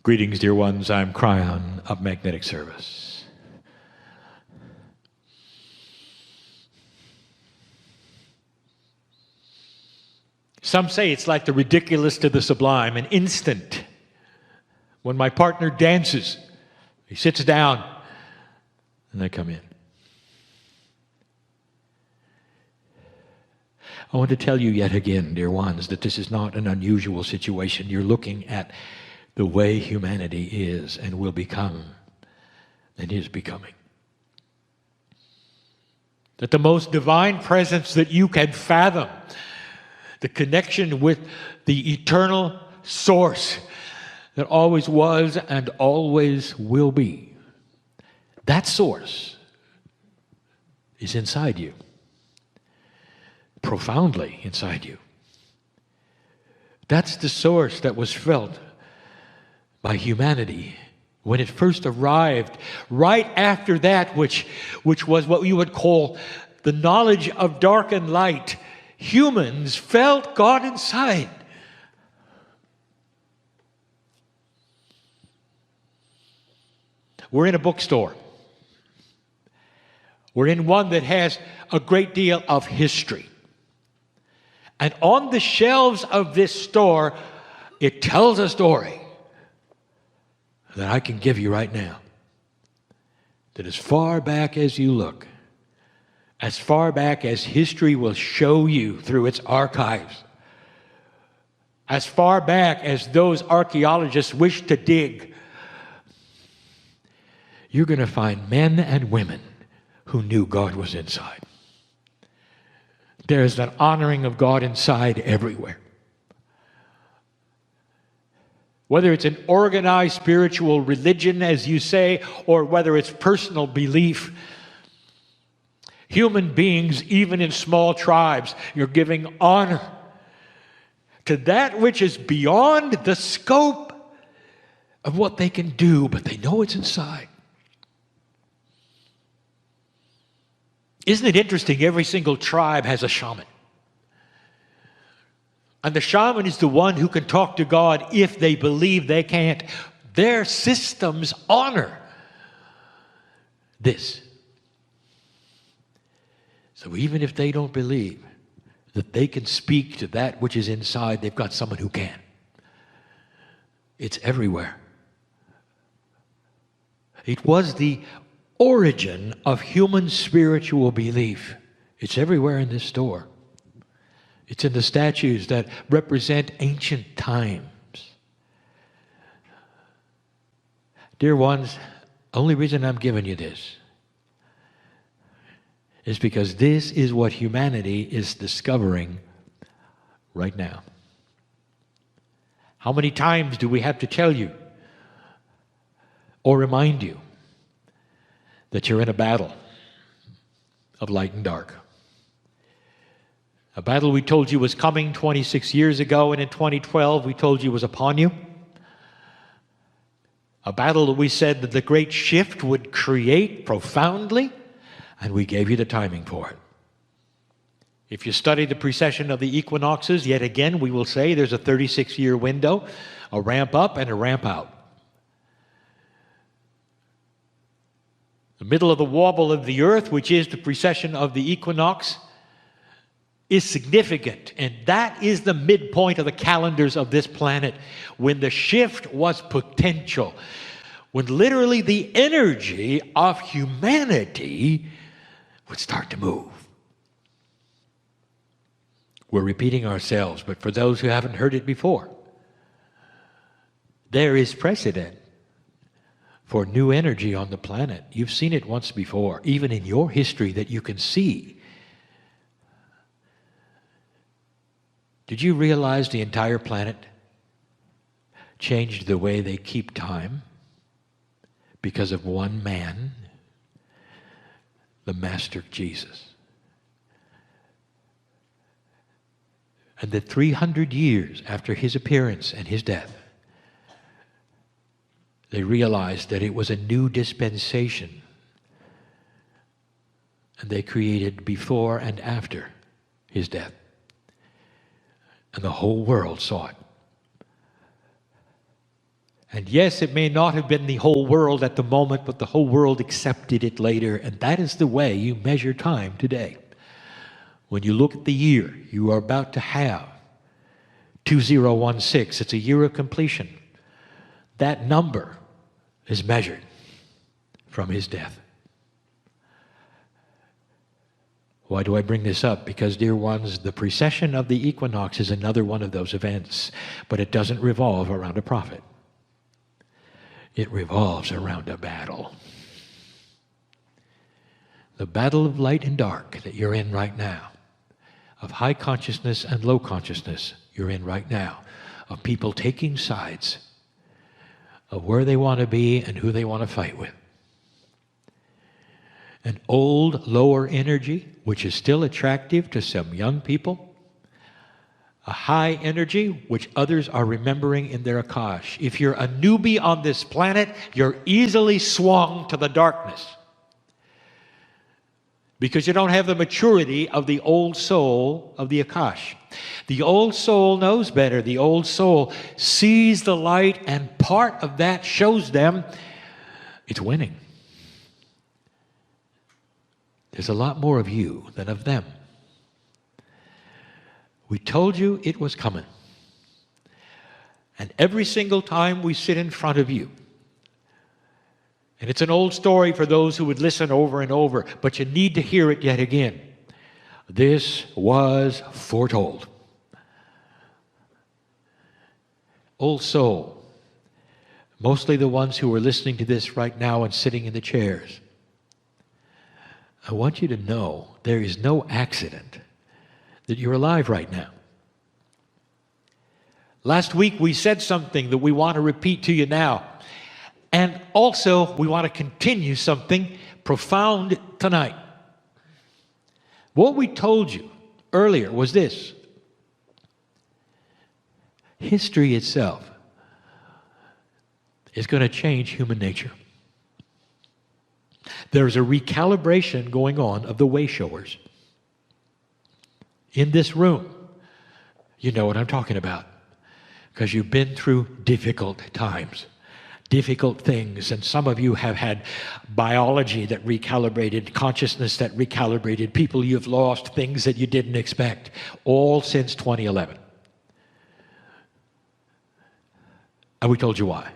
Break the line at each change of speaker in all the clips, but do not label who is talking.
Greetings, dear ones. I'm Cryon of Magnetic Service. Some say it's like the ridiculous to the sublime, an instant. When my partner dances, he sits down, and I come in. I want to tell you yet again, dear ones, that this is not an unusual situation. You're looking at the way humanity is and will become and is becoming. That the most divine presence that you can fathom, the connection with the eternal source that always was and always will be, that source is inside you, profoundly inside you. That's the source that was felt by humanity when it first arrived, right after that which was what you would call the knowledge of dark and light. Humans felt God inside. We're in a bookstore. We're in one that has a great deal of history. And on the shelves of this store, it tells a story that I can give you right now. That as far back as you look, as far back as history will show you through its archives, as far back as those archaeologists wish to dig, you're going to find men and women who knew God was inside. There's an honoring of God inside everywhere. Whether it's an organized spiritual religion, as you say, or whether it's personal belief, human beings, even in small tribes, you're giving honor to that which is beyond the scope of what they can do, but they know it's inside. Isn't it interesting? Every single tribe has a shaman. And the shaman is the one who can talk to God if they believe they can't. Their systems honor this. So even if they don't believe that they can speak to that which is inside, they've got someone who can. It's everywhere. It was the origin of human spiritual belief. It's everywhere in this store. It's in the statues that represent ancient times. Dear ones, only reason I'm giving you this is because this is what humanity is discovering right now. How many times do we have to tell you or remind you that you're in a battle of light and dark? A battle we told you was coming 26 years ago, and in 2012 we told you was upon you. A battle that we said that the great shift would create profoundly, and we gave you the timing for it. If you study the precession of the equinoxes, yet again we will say there's a 36-year window, a ramp up and a ramp out. The middle of the wobble of the earth, which is the precession of the equinox, is significant, and that is the midpoint of the calendars of this planet, when the shift was potential, when literally the energy of humanity would start to move. We're repeating ourselves, but for those who haven't heard it before, there is precedent for new energy on the planet. You've seen it once before, even in your history that you can see. Did you realize the entire planet changed the way they keep time because of one man, the Master Jesus? And that 300 years after his appearance and his death, they realized that it was a new dispensation, and they created before and after his death. And the whole world saw it. And yes, it may not have been the whole world at the moment, but the whole world accepted it later. And that is the way you measure time today. When you look at the year you are about to have, 2016, it's a year of completion. That number is measured from his death. Why do I bring this up? Because, dear ones, the precession of the equinox is another one of those events, but it doesn't revolve around a prophet. It revolves around a battle. The battle of light and dark that you're in right now, of high consciousness and low consciousness you're in right now, of people taking sides, of where they want to be and who they want to fight with. An old, lower energy, which is still attractive to some young people. A high energy, which others are remembering in their Akash. If you're a newbie on this planet, you're easily swung to the darkness. Because you don't have the maturity of the old soul of the Akash. The old soul knows better. The old soul sees the light, and part of that shows them it's winning. There's a lot more of you than of them. We told you it was coming. And every single time we sit in front of you, and it's an old story for those who would listen over and over, but you need to hear it yet again. This was foretold. Old soul, mostly the ones who are listening to this right now and sitting in the chairs, I want you to know there is no accident that you're alive right now. Last week we said something that we want to repeat to you now. And also we want to continue something profound tonight. What we told you earlier was this. History itself is going to change human nature. There's a recalibration going on of the way showers. In this room, you know what I'm talking about, because you've been through difficult times, difficult things, and some of you have had biology that recalibrated, consciousness that recalibrated, people you've lost, things that you didn't expect, all since 2011. And we told you why.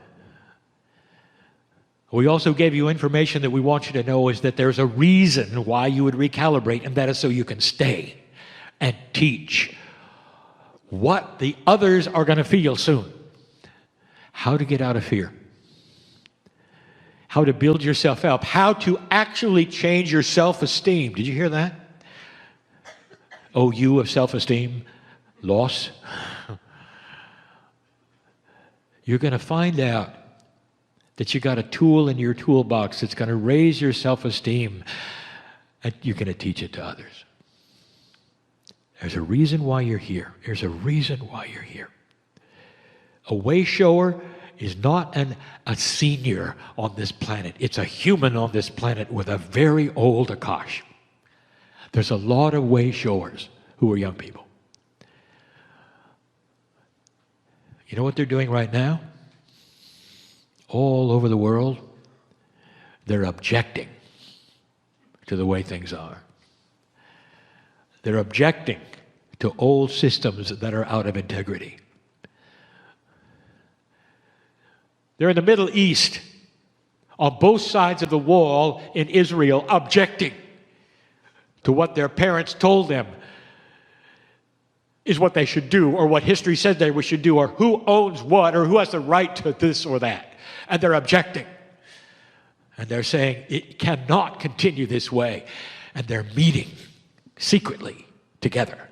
We also gave you information that we want you to know is that there's a reason why you would recalibrate, and that is so you can stay and teach what the others are going to feel soon. How to get out of fear. How to build yourself up. How to actually change your self-esteem. Did you hear that? OU of self-esteem. Loss. You're going to find out that you got a tool in your toolbox that's going to raise your self-esteem, and you're going to teach it to others. There's a reason why you're here. There's a reason why you're here. A way shower is not a senior on this planet. It's a human on this planet with a very old Akash. There's a lot of way showers who are young people. You know what they're doing right now? All over the world, they're objecting to the way things are. They're objecting to old systems that are out of integrity. They're in the Middle East, on both sides of the wall in Israel, objecting to what their parents told them is what they should do, or what history said they should do, or who owns what, or who has the right to this or that. And they're objecting. And they're saying it cannot continue this way. And they're meeting secretly together,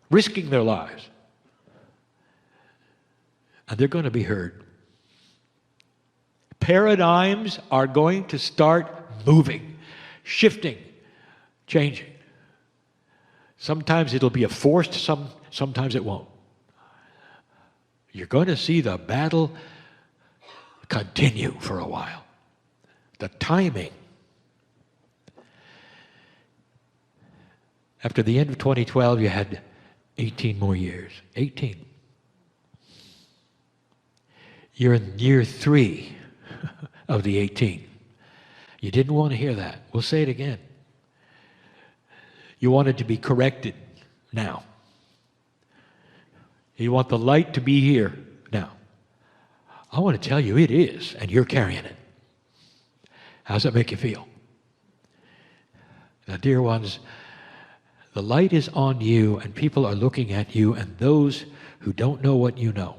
risking their lives. And they're going to be heard. Paradigms are going to start moving, shifting, changing. Sometimes it'll be a forced, sometimes it won't. You're going to see the battle continue for a while. The timing. After the end of 2012, you had 18 more years. 18. You're in year 3 of the 18. You didn't want to hear that. We'll say it again. You wanted to be corrected now. You want the light to be here now. I want to tell you it is, and you're carrying it. How's that make you feel? Now, dear ones, the light is on you, and people are looking at you, and those who don't know what you know,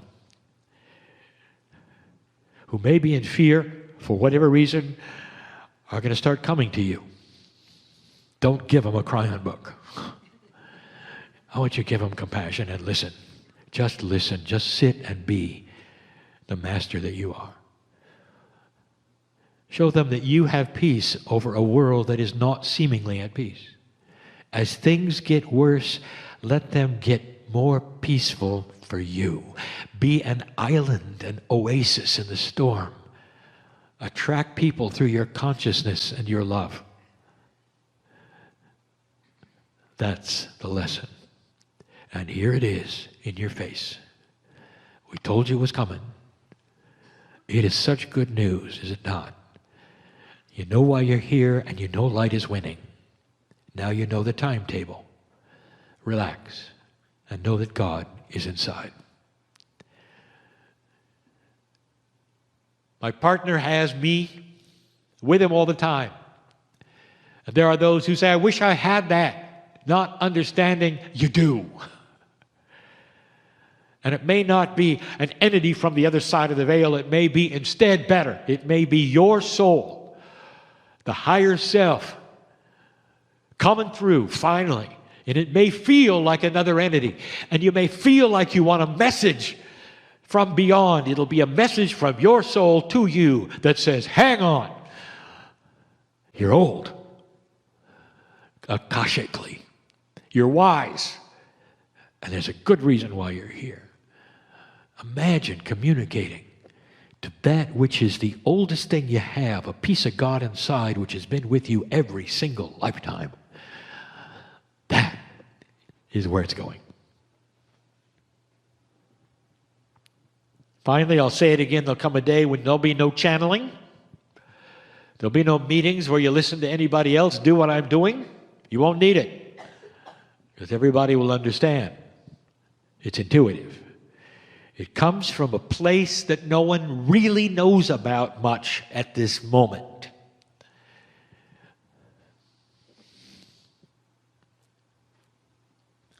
who may be in fear for whatever reason, are going to start coming to you. Don't give them a crying book. I want you to give them compassion and listen. Just listen. Just sit and be the master that you are. Show them that you have peace over a world that is not seemingly at peace. As things get worse, let them get more peaceful for you. Be an island, an oasis in the storm. Attract people through your consciousness and your love. That's the lesson. And here it is in your face. We told you it was coming. It is such good news, is it not? You know why you're here, and you know light is winning. Now you know the timetable. Relax and know that God is inside. My partner has me with him all the time. And there are those who say, I wish I had that. Not understanding, you do. And it may not be an entity from the other side of the veil. It may be instead better. It may be your soul, the higher self, coming through finally. And it may feel like another entity. And you may feel like you want a message from beyond. It'll be a message from your soul to you that says, hang on. You're old. Akashically. You're wise. And there's a good reason why you're here. Imagine communicating to that which is the oldest thing you have, a piece of God inside which has been with you every single lifetime. That is where it's going. Finally, I'll say it again, there'll come a day when there'll be no channeling. There'll be no meetings where you listen to anybody else do what I'm doing. You won't need it, because everybody will understand. It's intuitive. It comes from a place that no one really knows about much at this moment.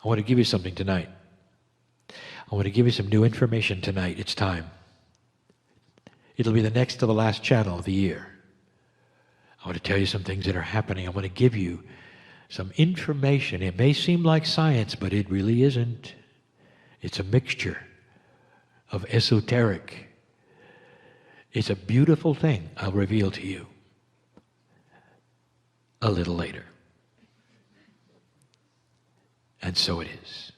I want to give you something tonight. I want to give you some new information tonight. It's time. It'll be the next to the last channel of the year. I want to tell you some things that are happening. I want to give you some information. It may seem like science, but it really isn't. It's a mixture of esoteric. It's a beautiful thing I'll reveal to you a little later. And so it is.